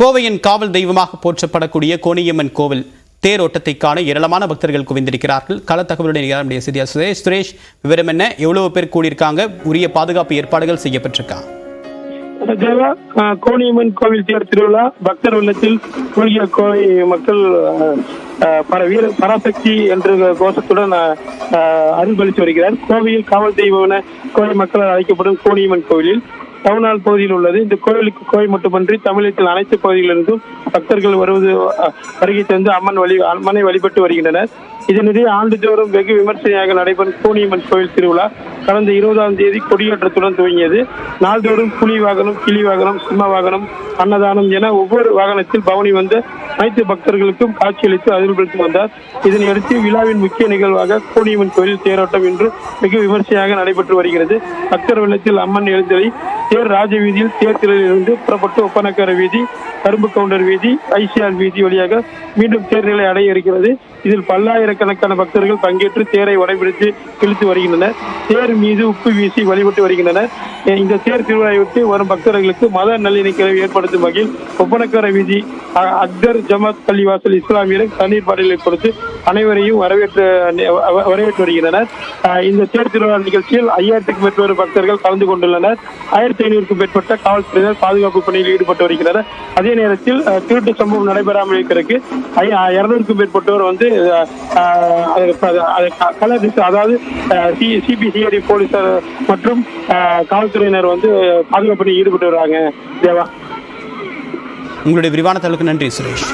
கோவையின் காவல் தெய்வமாக போற்றப்படக்கூடிய கோணியம்மன் கோவில் தேரோட்டத்தை காண ஏராளமான பக்தர்கள் குவிந்திருக்கிறார்கள். கள தகவலுடைய செய்தியாளர் சுரேஷ், விவரம் என்ன? எவ்வளவு பேர் கூடியிருக்காங்க? உரிய பாதுகாப்பு ஏற்பாடுகள் செய்யப்பட்டிருக்கா? கோணியம்மன் கோவில் தேர் திருவிழா பக்தர் வெள்ளத்தில் மூழ்கிய கோவை மக்கள் பராசக்தி என்ற கோஷத்துடன் அருள்பளித்து வருகிறார். கோவையில் காவல் தெய்வம் என கோவை மக்களால் அழைக்கப்படும் கோணியம்மன் கோவிலில் டவுனால் பகுதியில் உள்ளது. இந்த கோவிலுக்கு கோவை மட்டுமன்றி தமிழகத்தில் அனைத்து பகுதிகளிலிருந்தும் பக்தர்கள் வருகை தந்து அம்மனை வழிபட்டு வருகின்றனர். இதனிடையே ஆண்டுதோறும் வெகு விமர்சனையாக நடைபெறும் கோணியம்மன் கோவில் திருவிழா கடந்த 20ஆம் தேதி கொடியேற்றத்துடன் துவங்கியது. நாள்தோறும் புலி வாகனம், கிளி வாகனம், சிம்ம வாகனம், அன்னதானம் என ஒவ்வொரு வாகனத்தில் பவனி வந்த அனைத்து பக்தர்களுக்கும் காட்சியளித்து அருள்பளித்து வந்தார். இதனையடுத்து விழாவின் முக்கிய நிகழ்வாக கோணியம்மன் கோவில் தேரோட்டம் இன்று வெகு விமர்சையாக நடைபெற்று வருகிறது. பக்தர் வெள்ளத்தில் அம்மன் எழுந்தளி தேர் ராஜவீதியில் தேர் திரையிலிருந்து புறப்பட்டு ஒப்பனக்கார வீதி, கரும்பு கவுண்டர் வீதி, ஐசிஆர் வீதி வழியாக மீண்டும் தேர் நிலை அடைய இருக்கிறது. இதில் பல்லாயிரக்கணக்கான பக்தர்கள் பங்கேற்று தேரை வடைபிடித்து இழுத்து வருகின்றனர். தேர் மீது உப்பு வீசி வழிபட்டு வருகின்றனர். இந்த தேர் திருவிழாவையொட்டி வரும் பக்தர்களுக்கு மத நல்லிணக்கத்தை ஏற்படுத்தும் வகையில் ஒப்பனக்கார வீதி அக்தர் ஜமாத் பள்ளிவாசல் இஸ்லாமியர்கள் தண்ணீர் பாடலை கொடுத்து அனைவரையும் வரவேற்று வருகின்றனர். இந்த தேர் திருவிழா நிகழ்ச்சியில் 5000க்கும் மேற்பட்ட பக்தர்கள் கலந்து கொண்டுள்ளனர். 1500க்கும் மேற்பட்ட காவல்துறையினர் பாதுகாப்பு பணியில் ஈடுபட்டு வருகின்றனர். அதே நேரத்தில் திருட்டு சம்பவம் நடைபெறாமல் இருக்கிறதுக்கு 200க்கும் மேற்பட்டோர் அதாவது சிபிசிஐடி போலீசார் மற்றும் காவல்துறையினர் பாதுகாப்பு பணியில் ஈடுபட்டு வர்றாங்க. தேவா, உங்களுடைய விரிவான தகவலுக்கு நன்றி சுரேஷ்.